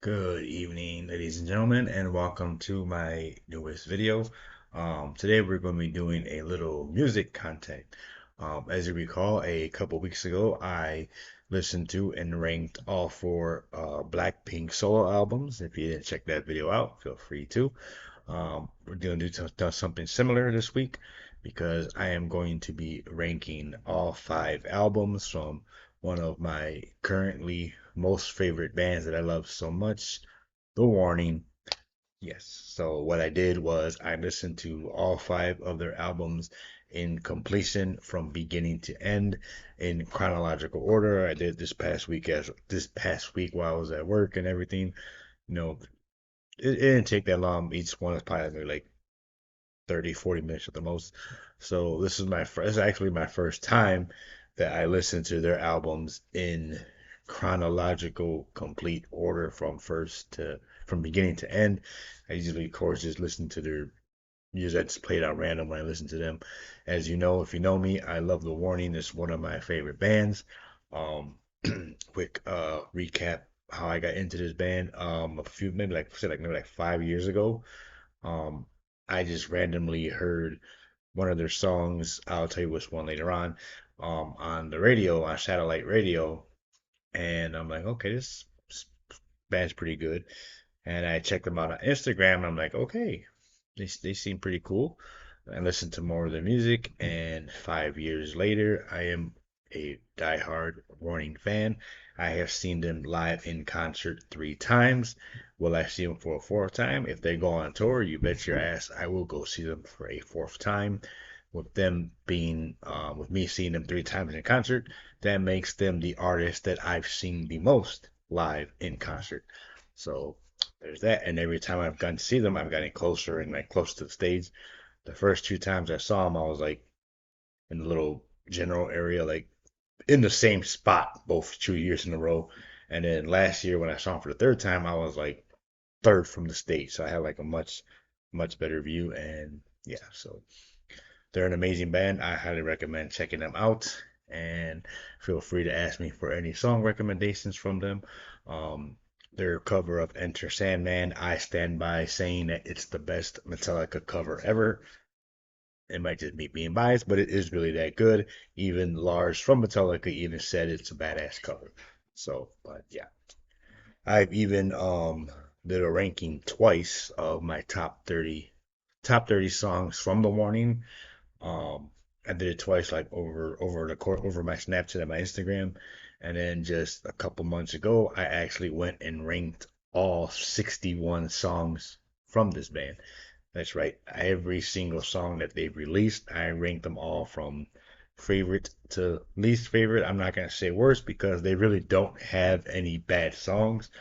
Good evening, ladies and gentlemen, and welcome to my newest video. Today we're going to be doing a little music content. As you recall, a couple weeks ago, I listened to and ranked all four Blackpink solo albums. If you didn't check that video out, feel free to. We're going to do something similar this week because I am going to be ranking all five albums from one of my currently most favorite bands that I love so much, The Warning. Yes. So what I did was I listened to all five of their albums in completion from beginning to end in chronological order. I did this past week while I was at work and everything. You know, it didn't take that long. Each one was probably like 30, 40 minutes at the most. So this is actually my first time that I listened to their albums in chronological complete order from beginning to end. I usually of course just listen to their music. I just play it out random when I listen to them. As you know, if you know me, I love The Warning. It's one of my favorite bands. Um quick recap how I got into this band. A few maybe like I said like maybe like 5 years ago. Um, I just randomly heard one of their songs. I'll tell you which one later on the radio, on satellite radio. And I'm like, okay, this band's pretty good. And I checked them out on Instagram, and I'm like, okay, they seem pretty cool. I listened to more of their music, and 5 years later, I am a diehard Warning fan. I have seen them live in concert 3 times. Will I see them for a fourth time? If they go on tour, you bet your ass I will go see them for a fourth time. With me seeing them 3 times in concert, that makes them the artist that I've seen the most live in concert. So there's that. And every time I've gone to see them, I've gotten closer and like close to the stage. The first 2 times I saw them, I was like in the little general area, like in the same spot both 2 years in a row. And then last year when I saw them for the third time, I was like third from the stage. So I had like a much better view. And yeah, so they're an amazing band. I highly recommend checking them out. And feel free to ask me for any song recommendations from them. Um, their cover of Enter Sandman, I stand by saying that it's the best Metallica cover ever. It might just be being biased, but it is really that good. Even Lars from Metallica even said it's a badass cover. So, but yeah, I've even did a ranking twice of my top 30 songs from The Warning. I did it twice, like over my Snapchat and my Instagram, and then just a couple months ago, I actually went and ranked all 61 songs from this band. That's right, every single song that they've released, I ranked them all from favorite to least favorite. I'm not gonna say worst because they really don't have any bad songs,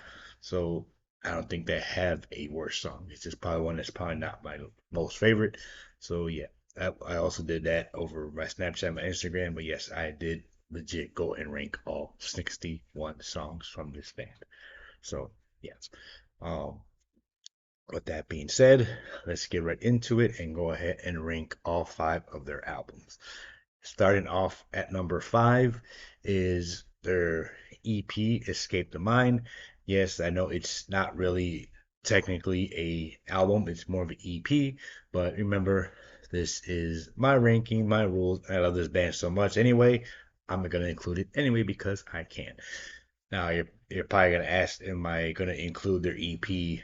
so I don't think they have a worst song. It's just probably one that's probably not my most favorite. So yeah, I also did that over my Snapchat and my Instagram. But yes, I did legit go and rank all 61 songs from this band. So yes. Um, with that being said, let's get right into it and go ahead and rank all five of their albums. Starting off at number five is their EP, Escape the Mind. Yes, I know it's not really technically a album, it's more of an EP, but remember, this is my ranking, my rules. I love this band so much anyway. I'm gonna include it anyway because I can. Now you're probably gonna ask, am I gonna include their EP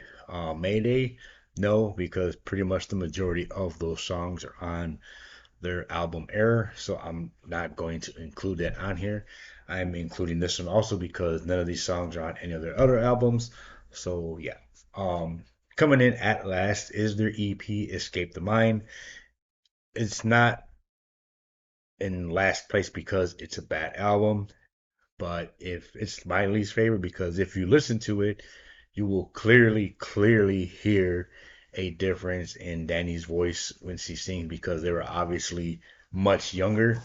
Mayday? No, because pretty much the majority of those songs are on their album Error, so I'm not going to include that on here. I'm including this one also because none of these songs are on any of their other albums. So yeah. Coming in at last is their EP Escape the Mind. It's not in last place because it's a bad album, but if it's my least favorite because if you listen to it, you will clearly hear a difference in Danny's voice when she sings because they were obviously much younger.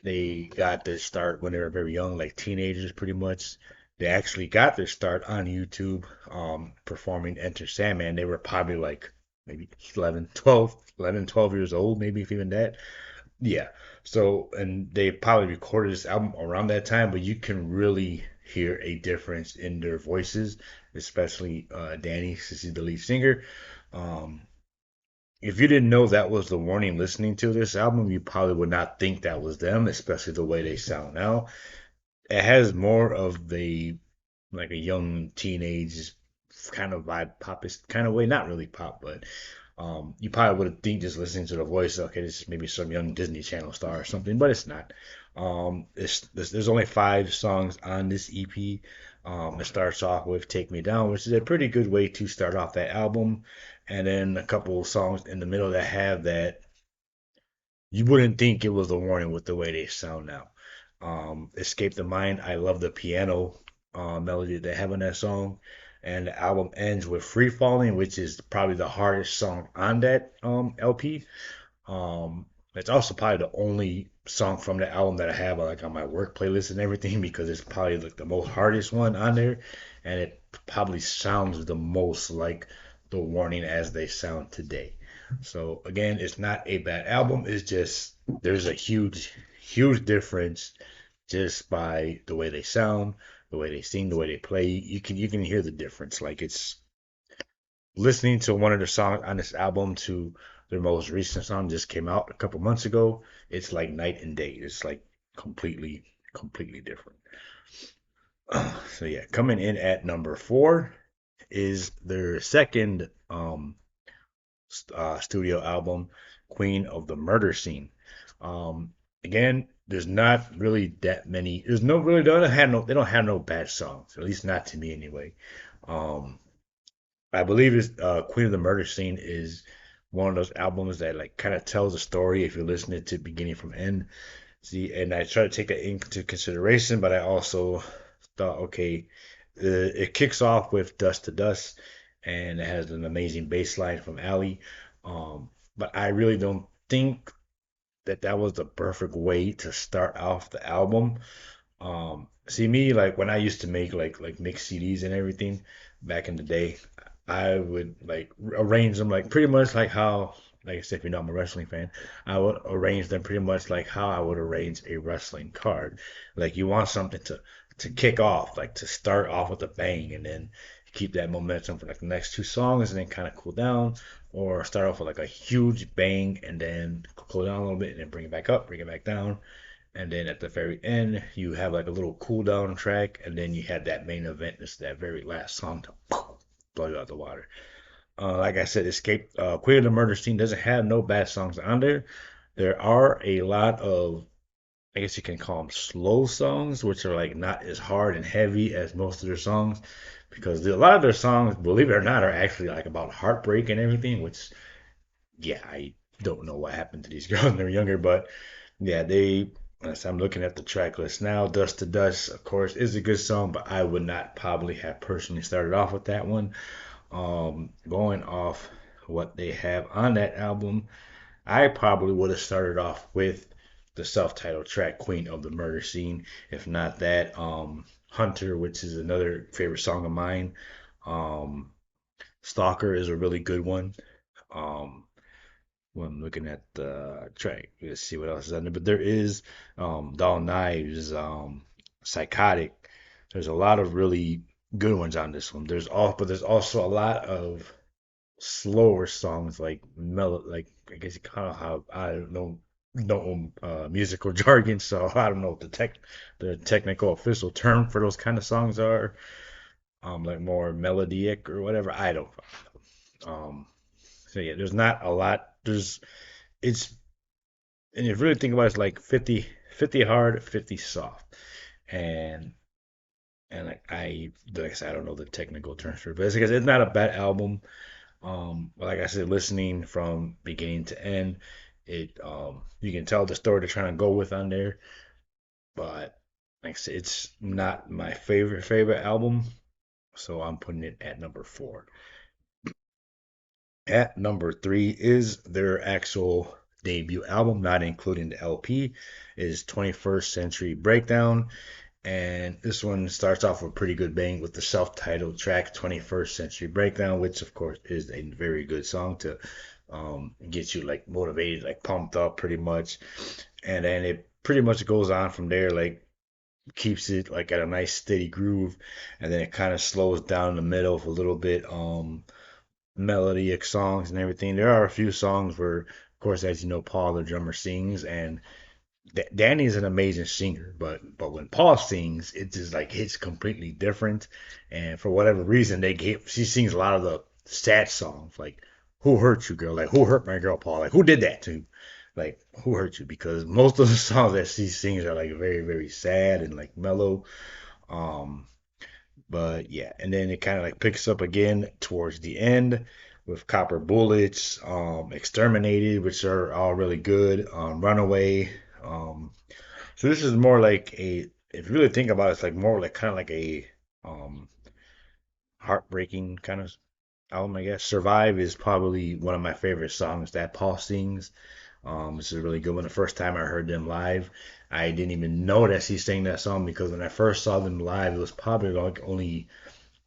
They got their start when they were very young, like teenagers, pretty much. They actually got their start on YouTube, performing Enter Sandman. They were probably like maybe 11, 12 years old, maybe if even that. Yeah. So, and they probably recorded this album around that time, but you can really hear a difference in their voices, especially Danny, since he's the lead singer. Um, if you didn't know that was the Warning listening to this album, you probably would not think that was them, especially the way they sound now. It has more of the like a young teenage kind of vibe, pop kind of way, not really pop, but you probably would think just listening to the voice, okay, this is maybe some young Disney Channel star or something, but it's not. There's only 5 songs on this EP. It starts off with "Take Me Down," which is a pretty good way to start off that album, and then a couple of songs in the middle that have that you wouldn't think it was a Warning with the way they sound now. Escape the Mind, I love the piano melody they have on that song. And the album ends with Free Falling, which is probably the hardest song on that LP. It's also probably the only song from the album that I have like on my work playlist and everything because it's probably like the most hardest one on there, and it probably sounds the most like the Warning as they sound today. So again, it's not a bad album. It's just there's a huge difference just by the way they sound, the way they sing, the way they play. You can hear the difference. Like it's listening to one of the songs on this album to their most recent song just came out a couple months ago. It's like night and day. It's like completely different. So yeah, coming in at number 4 is their second studio album, Queen of the Murder Scene. Again, there's not really that many. There's no really they don't have no bad songs, at least not to me anyway. Um, I believe it's Queen of the Murder Scene is one of those albums that like kind of tells a story if you're listening to beginning from end. See, and I try to take that into consideration, but I also thought, okay, it kicks off with Dust to Dust, and it has an amazing bass line from Ali. But I really don't think that that was the perfect way to start off the album. See me like when I used to make like mix CDs and everything back in the day, I would like arrange them like pretty much like how like I said, if you know I'm a wrestling fan, I would arrange them pretty much like how I would arrange a wrestling card. Like you want something to kick off, like to start off with a bang and then keep that momentum for like the next 2 songs and then kind of cool down, or start off with like a huge bang and then cool down a little bit and then bring it back up, bring it back down, and then at the very end you have like a little cool down track, and then you have that main event. It's that very last song to blow you out the water. Like I said, Escape Queen of the Murder Scene doesn't have no bad songs on there. There are a lot of, I guess you can call them slow songs, which are like not as hard and heavy as most of their songs, because a lot of their songs, believe it or not, are actually like about heartbreak and everything. Which, yeah, I don't know what happened to these girls when they were younger, but yeah, they. As I'm looking at the track list now, Dust to Dust, of course, is a good song, but I would not probably have personally started off with that one. Going off what they have on that album, I probably would have started off with the self-titled track "Queen of the Murder Scene." If not that, "Hunter," which is another favorite song of mine. Um, "Stalker" is a really good one. Um, when I'm looking at the track, let's see what else is on there. But there is Doll Knives, Psychotic. There's a lot of really good ones on this one. But there's also a lot of slower songs like like I guess you kind of have I don't know no musical jargon, so I don't know what the technical official term for those kind of songs are. Like more melodic or whatever. I don't. Um, so yeah, there's not a lot. It's and if you really think about it, it's like 50 hard, 50 soft, and like I said, I don't know the technical terms for it, but it's not a bad album. Like I said, listening from beginning to end, it you can tell the story they're trying to go with on there. But like I said, it's not my favorite album, so I'm putting it at number 4. At number 3 is their actual debut album, not including the LP, is 21st Century Breakdown. And this one starts off with a pretty good bang with the self-titled track 21st Century Breakdown, which of course is a very good song to get you like motivated, like pumped up pretty much. And then it pretty much goes on from there. Like keeps it like at a nice steady groove, and then it kind of slows down in the middle with a little bit melodic songs and everything. There are a few songs where, of course, as you know, Paul the drummer sings, and Danny is an amazing singer, but when Paul sings, it just like hits completely different. And for whatever reason, she sings a lot of the sad songs, like "Who hurt you, girl?" Like "Who hurt my girl, Paul?" Like "Who did that to you?" Like "Who hurt you?" Because most of the songs that she sings are like very very sad and like mellow. Um, but yeah, and then it kind of like picks up again towards the end with Copper Bullets, Exterminated, which are all really good. Runaway. Um, so this is more like a, if you really think about it, it's like more like kind of like a um heartbreaking kind of album, I guess. Survive is probably one of my favorite songs that Paul sings. This is a really good one. The first time I heard them live, I didn't even know that he sang that song because when I first saw them live, it was probably like only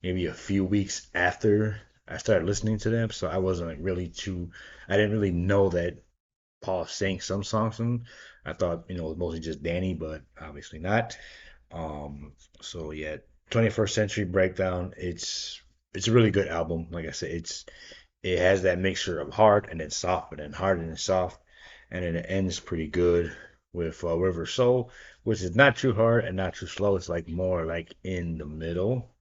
maybe a few weeks after I started listening to them. So I wasn't like really too, I didn't really know that Paul sang some songs from them. I thought, it was mostly just Danny, but obviously not. So yeah, 21st Century Breakdown. It's a really good album. Like I said, it has that mixture of hard and then soft, and then hard and then soft, and then it ends pretty good with River Soul, which is not too hard and not too slow. It's like more like in the middle.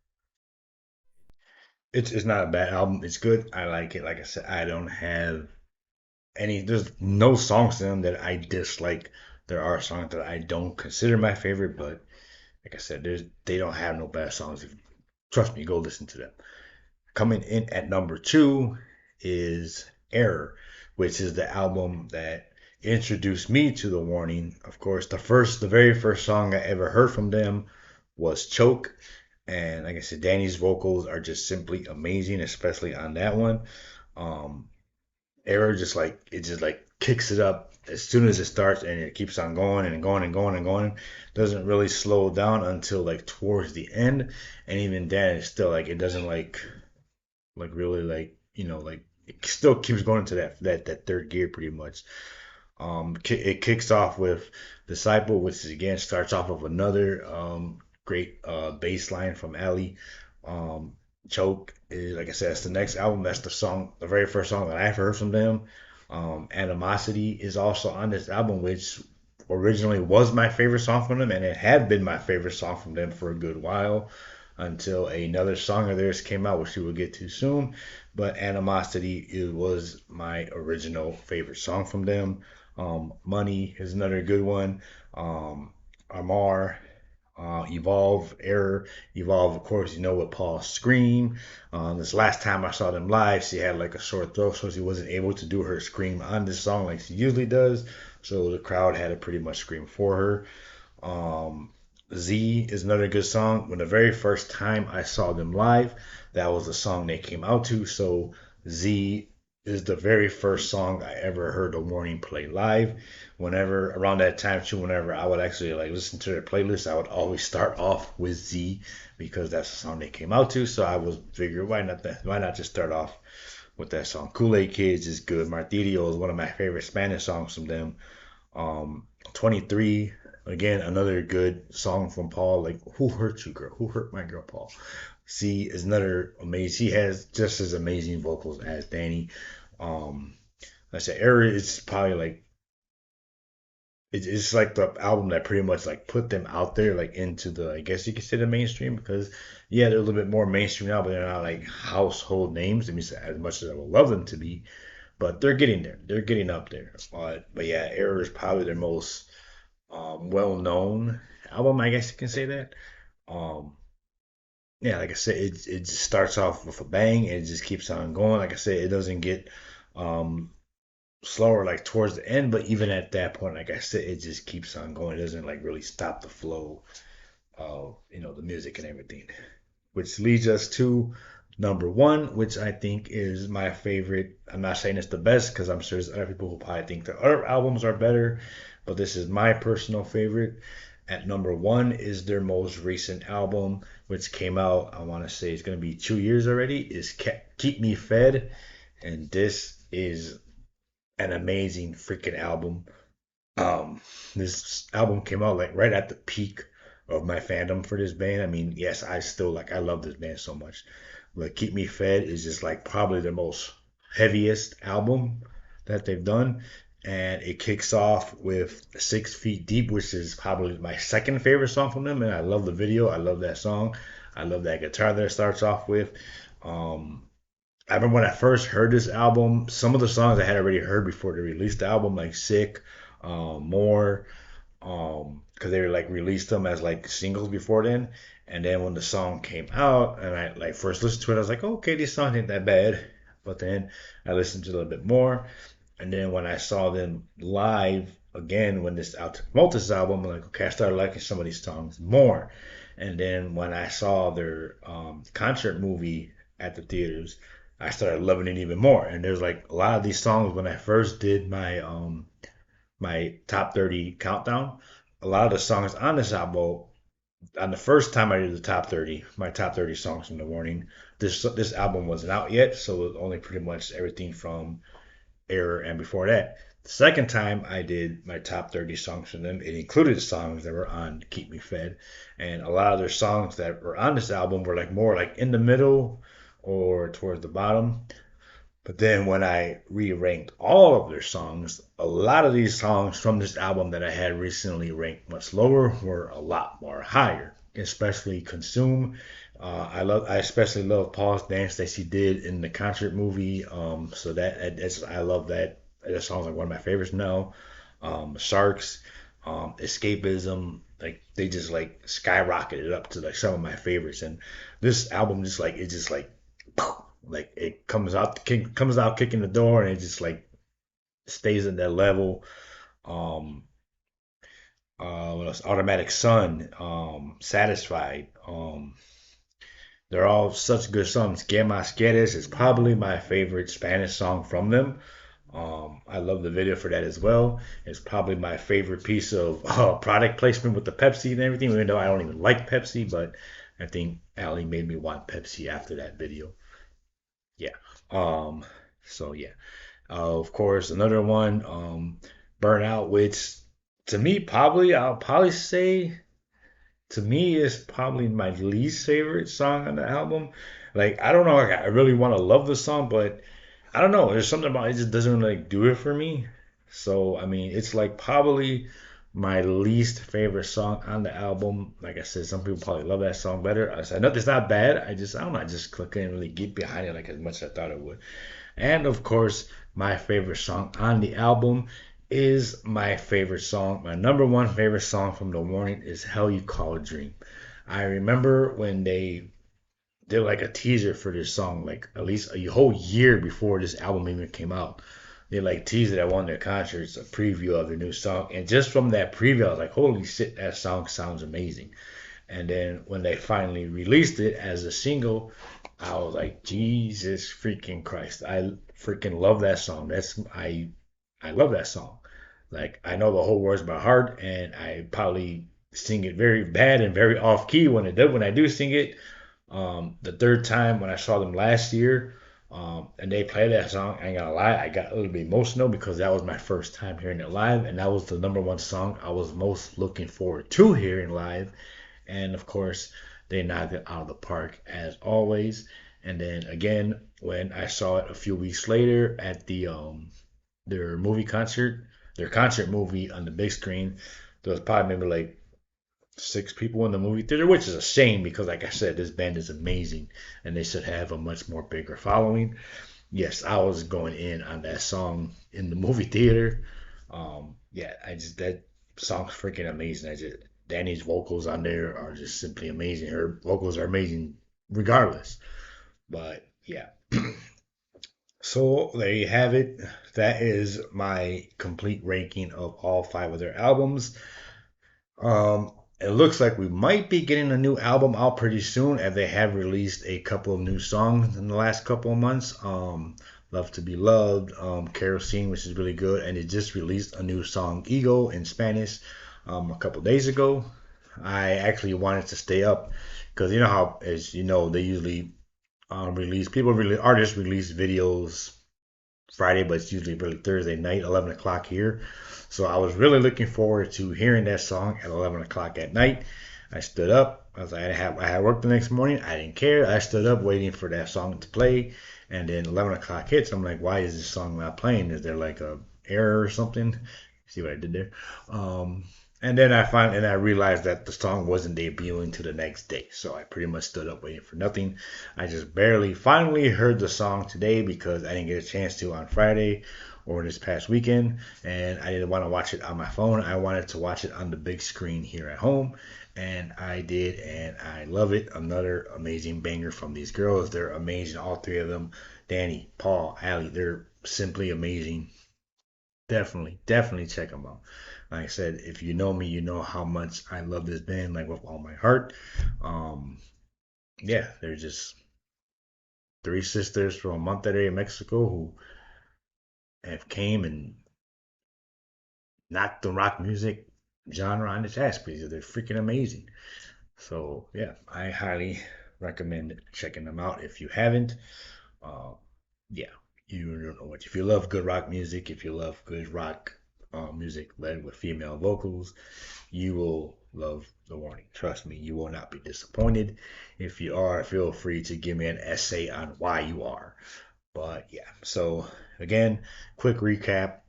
It's not a bad album. It's good. I like it. Like I said, I don't have any. There's no songs in them that I dislike. There are songs that I don't consider my favorite, but like I said, they don't have no bad songs. Trust me, go listen to them. Coming in at number two is Error, which is the album that introduced me to the Warning. Of course, the very first song I ever heard from them was Choke. And like I said, Danny's vocals are just simply amazing, especially on that one. Um, Error just like kicks it up as soon as it starts, and it keeps on going and going and going and going. Doesn't really slow down until like towards the end, and even then, it's still like it doesn't like really like like it still keeps going to that third gear pretty much. It kicks off with Disciple, which again starts off of another great bass line from Ali. Um, Choke is, like I said, it's the next album. That's the very first song that I've heard from them. Animosity is also on this album, which originally was my favorite song from them, and it had been my favorite song from them for a good while until another song of theirs came out, which we will get to soon. But Animosity, it was my original favorite song from them. Money is another good one. Amar, Evolve, Error, Evolve, of course, with Paul Scream. This last time I saw them live, she had like a sore throat, so she wasn't able to do her scream on this song like she usually does. So the crowd had to pretty much scream for her. Um, Z is another good song. When the very first time I saw them live, that was the song they came out to. So Z is the very first song I ever heard The Warning play live. Whenever around that time too, whenever I would actually like listen to their playlist, I would always start off with Z because that's the song they came out to. So I was figuring why not just start off with that song. Kool-Aid Kids is good. Martirio is one of my favorite Spanish songs from them. 23, again, another good song from Paul. Like, who hurt you, girl? Who hurt my girl, Paul? C is another amazing. He has just as amazing vocals as Danny. Um, like I said, Error is probably like it's like the album that pretty much like put them out there like into the, I guess you could say, the mainstream, because yeah, they're a little bit more mainstream now, but they're not like household names. I mean, as much as I would love them to be, but they're getting there. They're getting up there. But yeah, Error is probably their most well-known album, I guess you can say that. Um, yeah, like I said, it just starts off with a bang and it just keeps on going. Like I said, it doesn't get um, slower like towards the end, but even at that point, like I said, it just keeps on going. It doesn't like really stop the flow of the music and everything. Which leads us to number one, which I think is my favorite. I'm not saying it's the best because I'm sure there's other people who probably think the other albums are better, but this is my personal favorite. At number one is their most recent album, which came out, I want to say it's going to be 2 years already, is Keep Me Fed. And this is an amazing freaking album. Um, this album came out like right at the peak of my fandom for this band. I mean, yes, I love this band so much. But Keep Me Fed is just like probably the most heaviest album that they've done. And it kicks off with 6 Feet Deep, which is probably my second favorite song from them. And I love the video. I love that song. I love that guitar that it starts off with. Um, I remember when I first heard this album, some of the songs I had already heard before they released the album, like Sick, More, because they were like released them as like singles before then. And then when the song came out and I like first listened to it, I was like, oh, okay, this song ain't that bad. But then I listened to it a little bit more, and then when I saw them live again when this out to promote this album, I'm like, okay, I started liking some of these songs more. And then when I saw their concert movie at the theaters, I started loving it even more. And there's like a lot of these songs when I first did my top 30 countdown. A lot of the songs on this album, on the first time I did the top 30, my top 30 songs from the morning, this album wasn't out yet, so it was only pretty much everything from Error and before that. The second time I did my top 30 songs from them, it included songs that were on Keep Me Fed, and a lot of their songs that were on this album were like more like in the middle or towards the bottom. But then when I re-ranked all of their songs, a lot of these songs from this album that I had recently ranked much lower were a lot more higher, especially Consume. I especially love Paul's dance that she did in the concert movie. So that's I love that. That song's like one of my favorites now. Sharks, Escapism, like they just like skyrocketed up to like some of my favorites. And this album just like it just like it comes out kicking the door and it just like stays at that level. Um, what else? Automatic Sun, Satisfied. They're all such good songs. Que Mas Quieres is probably my favorite Spanish song from them. I love the video for that as well. It's probably my favorite piece of product placement with the Pepsi and everything, even though I don't even like Pepsi, but I think Ali made me want Pepsi after that video. Yeah. Um, so yeah. Of course, another one, Burnout, which to me I'll probably say to me is probably my least favorite song on the album. Like I don't know, like, I really want to love the song, but I don't know. There's something about it just doesn't like do it for me. So I mean, it's like probably my least favorite song on the album. Like I said, some people probably love that song better. I said, no, it's not bad. I don't know. I just couldn't really get behind it like as much as I thought it would. And of course, my favorite song on the album is my favorite song. My number one favorite song from the morning is Hell You Call a Dream. I remember when they did like a teaser for this song, like at least a whole year before this album even came out. They like teased it at one of their concerts, a preview of their new song. And just from that preview, I was like, holy shit, that song sounds amazing. And then when they finally released it as a single, I was like, Jesus freaking Christ. I freaking love that song. I love that song. Like I know the whole words by heart and I probably sing it very bad and very off key when I do sing it. The third time when I saw them last year, and they played that song, I ain't gonna lie, I got a little bit emotional because that was my first time hearing it live, and that was the number one song I was most looking forward to hearing live. And of course, they knocked it out of the park as always. And then again, when I saw it a few weeks later at their movie concert, their concert movie on the big screen, there was probably maybe like 6 people in the movie theater, which is a shame because, like I said, this band is amazing and they should have a much more bigger following. Yes, I was going in on that song in the movie theater. Yeah, I just that song's freaking amazing. I just Danny's vocals on there are just simply amazing. Her vocals are amazing regardless. But yeah, so there you have it. That is my complete ranking of all 5 of their albums. It looks like we might be getting a new album out pretty soon, as they have released a couple of new songs in the last couple of months. Love to Be Loved, Kerosene, which is really good, and it just released a new song, Ego, in Spanish, a couple days ago. I actually wanted to stay up because you know how, as you know, they usually artists release videos Friday, but it's usually really Thursday night, 11 o'clock here. So I was really looking forward to hearing that song at 11 o'clock at night. I stood up. I was like, I had work the next morning. I didn't care. I stood up waiting for that song to play. And then 11 o'clock hits. I'm like, why is this song not playing? Is there like a error or something? See what I did there? Um, and then I realized that the song wasn't debuting to the next day. So I pretty much stood up waiting for nothing. I just barely finally heard the song today because I didn't get a chance to on Friday or this past weekend, and I didn't want to watch it on my phone. I wanted to watch it on the big screen here at home, and I did, and I love it. Another amazing banger from these girls. They're amazing, all three of them. Danny, Paul, Allie, they're simply amazing. Definitely, definitely check them out. Like I said, if you know me, you know how much I love this band, like with all my heart. Um, yeah, they're just three sisters from Monterrey, Mexico, who have came and knocked the rock music genre on its ass because they're freaking amazing. So yeah, I highly recommend checking them out if you haven't. Uh, yeah, you don't know what if you love good rock music, if you love good rock music led with female vocals, you will love The Warning. Trust me, you will not be disappointed. If you are, feel free to give me an essay on why you are. But yeah, so again, quick recap.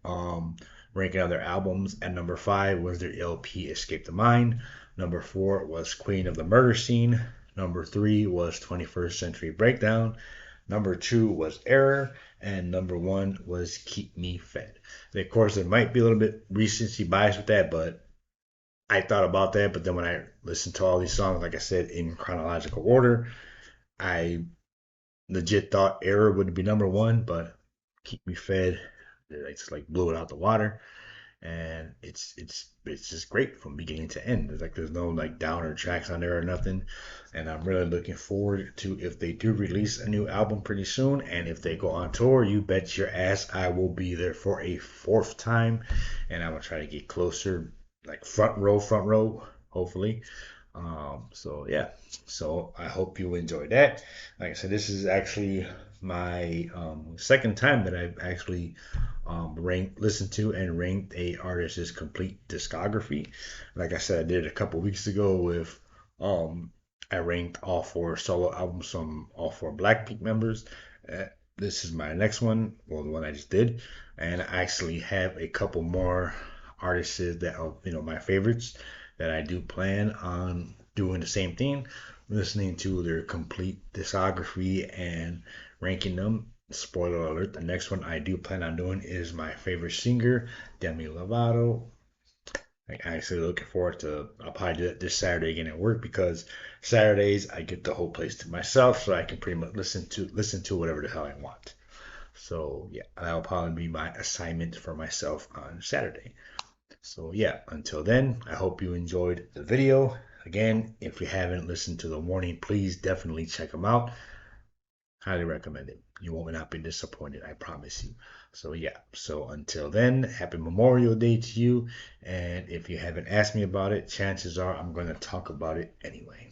Ranking of their albums. At number 5 was their LP Escape the Mind. Number 4 was Queen of the Murder Scene. Number 3 was 21st Century Breakdown. Number 2 was Error. And number 1 was Keep Me Fed. Of course, there might be a little bit recency bias with that, but I thought about that. But then when I listened to all these songs, like I said, in chronological order, I legit thought Error would be number 1, but Keep Me Fed, it's like blew it out the water, and it's just great from beginning to end. There's no like downer tracks on there or nothing, and I'm really looking forward to if they do release a new album pretty soon, and if they go on tour, you bet your ass I will be there for a fourth time, and I will try to get closer, like front row, hopefully. So yeah, so I hope you enjoyed that. Like I said, this is actually my second time that I've actually listened to and ranked a artist's complete discography. Like I said, I did it a couple weeks ago with um, I ranked all four solo albums from all four Blackpink members. Uh, this is my next one, well, the one I just did, and I actually have a couple more artists that are my favorites that I do plan on doing the same thing, listening to their complete discography and ranking them. Spoiler alert, the next one I do plan on doing is my favorite singer, Demi Lovato. I'm actually looking forward to, I'll probably do that this Saturday again at work because Saturdays I get the whole place to myself so I can pretty much listen to whatever the hell I want. So yeah, that'll probably be my assignment for myself on Saturday. So yeah, until then, I hope you enjoyed the video. Again, if you haven't listened to The Warning, please definitely check them out. Highly recommend it. You will not be disappointed, I promise you. So yeah, so until then, happy Memorial Day to you. And if you haven't asked me about it, chances are I'm going to talk about it anyway.